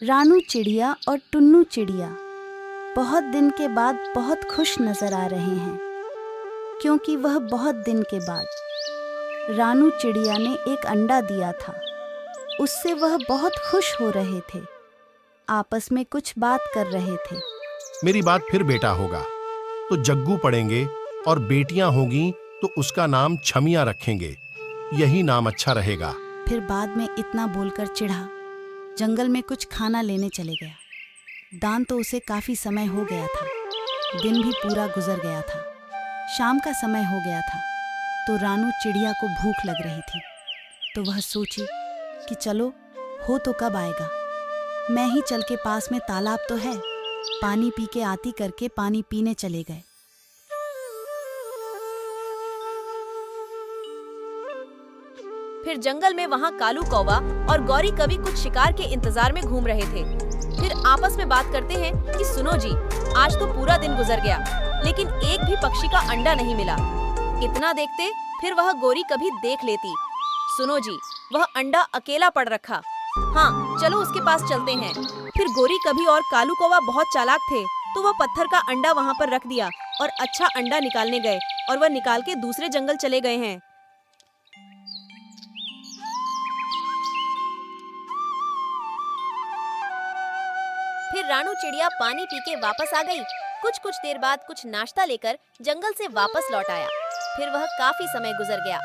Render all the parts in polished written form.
रानू चिड़िया और टुन्नू चिड़िया बहुत दिन के बाद बहुत खुश नजर आ रहे हैं, क्योंकि वह बहुत दिन के बाद रानू चिड़िया ने एक अंडा दिया था। उससे वह बहुत खुश हो रहे थे, आपस में कुछ बात कर रहे थे। मेरी बात फिर बेटा होगा तो जग्गू पढ़ेंगे और बेटियां होगी तो उसका नाम छमिया रखेंगे, यही नाम अच्छा रहेगा। फिर बाद में इतना बोलकर चिढ़ा जंगल में कुछ खाना लेने चले गया। दान तो उसे काफी समय हो गया था, दिन भी पूरा गुजर गया था, शाम का समय हो गया था। तो रानू चिड़िया को भूख लग रही थी, तो वह सोची कि चलो हो तो कब आएगा, मैं ही चल के पास में तालाब तो है, पानी पी के आती करके पानी पीने चले गए। फिर जंगल में वहाँ कालू कौवा और गौरी कवि कुछ शिकार के इंतजार में घूम रहे थे। फिर आपस में बात करते हैं कि सुनो जी, आज तो पूरा दिन गुजर गया, लेकिन एक भी पक्षी का अंडा नहीं मिला। इतना देखते फिर वह गौरी कभी देख लेती। सुनो जी, वह अंडा अकेला पड़ रखा। हाँ, चलो उसके पास चलते हैं। फिर गौरी कभी और कालू कौवा बहुत चालाक थे, तो वह पत्थर का अंडा वहाँ पर रख दिया और अच्छा अंडा निकालने गए, और वह निकाल के दूसरे जंगल चले गए हैं। फिर रानू चिड़िया पानी पी के वापस आ गई। कुछ देर बाद कुछ नाश्ता लेकर जंगल से वापस लौट आया। फिर वह काफी समय गुजर गया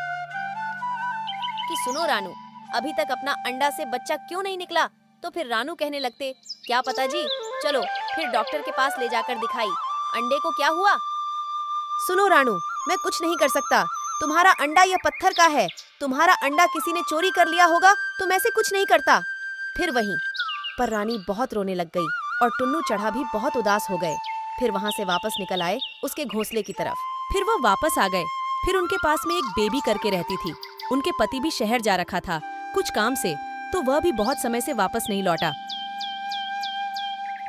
कि सुनो रानू, अभी तक अपना अंडा से बच्चा क्यों नहीं निकला? तो फिर रानू कहने लगते, क्या पता जी, चलो फिर डॉक्टर के पास ले जाकर दिखाई, अंडे को क्या हुआ? सुनो रानू, मैं कुछ नहीं कर सकता, तुम्हारा अंडा यह पत्थर का है, तुम्हारा अंडा किसी ने चोरी कर लिया होगा तो मैं से कुछ नहीं करता। फिर वहीं पर रानी बहुत रोने लग गई और टुन्नू चढ़ा भी बहुत उदास हो गए। फिर वहां से वापस निकल आए उसके घोंसले की तरफ। फिर वो वापस आ गए। फिर उनके पास में एक बेबी करके रहती थी। उनके पति भी शहर जा रखा था कुछ काम से, तो वह भी बहुत समय से वापस नहीं लौटा।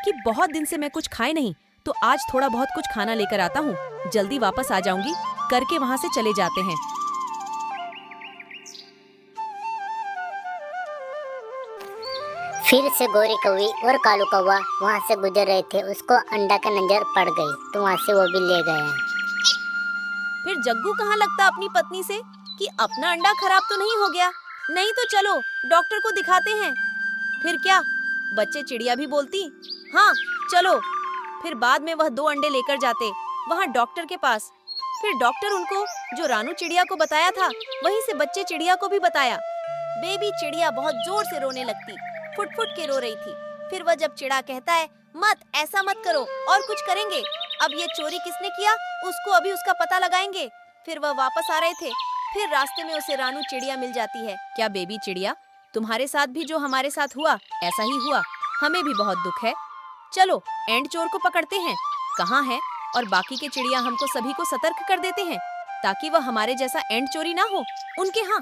कि बहुत दिन से मैं कुछ खाए नहीं, तो आज थोड़ा बहुत कुछ खाना लेकर आता हूँ, जल्दी वापस आ जाऊंगी करके वहां से चले जाते हैं। फिर से गौरी कौवी और कालू कौवा वहाँ से गुजर रहे थे। उसको अंडा का नजर पड़ गई, तो वहाँ से वो भी ले गए। फिर जग्गू कहाँ लगता अपनी पत्नी से कि अपना अंडा खराब तो नहीं हो गया, नहीं तो चलो डॉक्टर को दिखाते हैं। फिर क्या, बच्चे चिड़िया भी बोलती, हाँ चलो। फिर बाद में वह 2 अंडे लेकर जाते वहाँ डॉक्टर के पास। फिर डॉक्टर उनको जो रानू चिड़िया को बताया था, वहीं से बच्चे चिड़िया को भी बताया। बेबी चिड़िया बहुत जोर से रोने लगती, फुट के रो रही थी। फिर वह जब चिड़ा कहता है, मत ऐसा मत करो, और कुछ करेंगे, अब ये चोरी किसने किया उसको अभी उसका पता लगाएंगे। फिर वह वापस आ रहे थे। फिर रास्ते में उसे रानू चिड़िया मिल जाती है। क्या बेबी चिड़िया, तुम्हारे साथ भी जो हमारे साथ हुआ ऐसा ही हुआ, हमें भी बहुत दुख है, चलो एंड चोर को पकड़ते हैं, कहाँ है? और बाकी के चिड़िया हमको सभी को सतर्क कर देते हैं ताकि वह हमारे जैसा एंड चोरी ना हो उनके। हाँ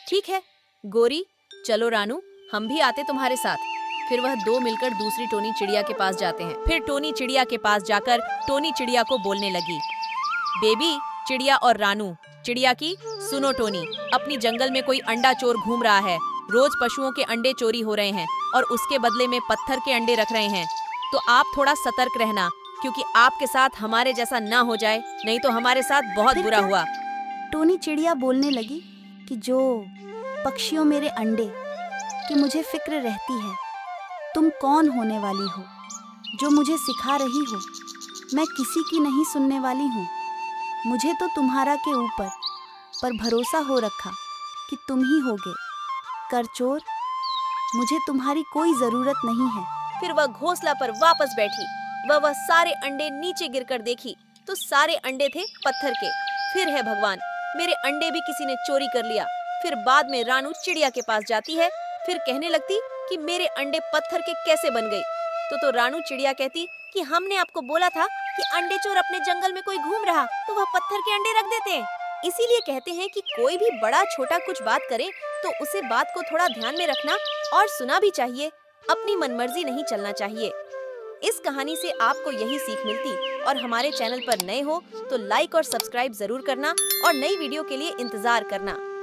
ठीक है गोरी, चलो रानू, हम भी आते तुम्हारे साथ। फिर वह 2 मिलकर दूसरी टोनी चिड़िया के पास जाते हैं। फिर टोनी चिड़िया के पास जाकर टोनी चिड़िया को बोलने लगी, बेबी चिड़िया और रानू चिड़िया की, सुनो टोनी, अपनी जंगल में कोई अंडा चोर घूम रहा है, रोज पशुओं के अंडे चोरी हो रहे हैं और उसके बदले में पत्थर के अंडे रख रहे हैं, तो आप थोड़ा सतर्क रहना, क्योंकि आपके साथ हमारे जैसा ना हो जाए, नहीं तो हमारे साथ बहुत बुरा हुआ। टोनी चिड़िया बोलने लगी कि जो पक्षियों मेरे अंडे, कि मुझे फिक्र रहती है, तुम कौन होने वाली हो जो मुझे सिखा रही हो? मैं किसी की नहीं सुनने वाली हूँ। मुझे तो तुम्हारा के ऊपर पर भरोसा हो रखा कि तुम ही होगे कर चोर, मुझे तुम्हारी कोई जरूरत नहीं है। फिर वह घोंसला पर वापस बैठी। वह सारे अंडे नीचे गिरकर देखी तो सारे अंडे थे पत्थर के। फिर है भगवान, मेरे अंडे भी किसी ने चोरी कर लिया। फिर बाद में रानू चिड़िया के पास जाती है। फिर कहने लगती कि मेरे अंडे पत्थर के कैसे बन गए? तो रानू चिड़िया कहती कि हमने आपको बोला था कि अंडे चोर अपने जंगल में कोई घूम रहा तो वह पत्थर के अंडे रख देते हैं। इसीलिए कहते हैं कि कोई भी बड़ा छोटा कुछ बात करे तो उसे बात को थोड़ा ध्यान में रखना और सुना भी चाहिए, अपनी मनमर्जी नहीं चलना चाहिए। इस कहानी से आपको यही सीख मिलती। और हमारे चैनल पर नए हो तो लाइक और सब्सक्राइब जरूर करना और नई वीडियो के लिए इंतजार करना।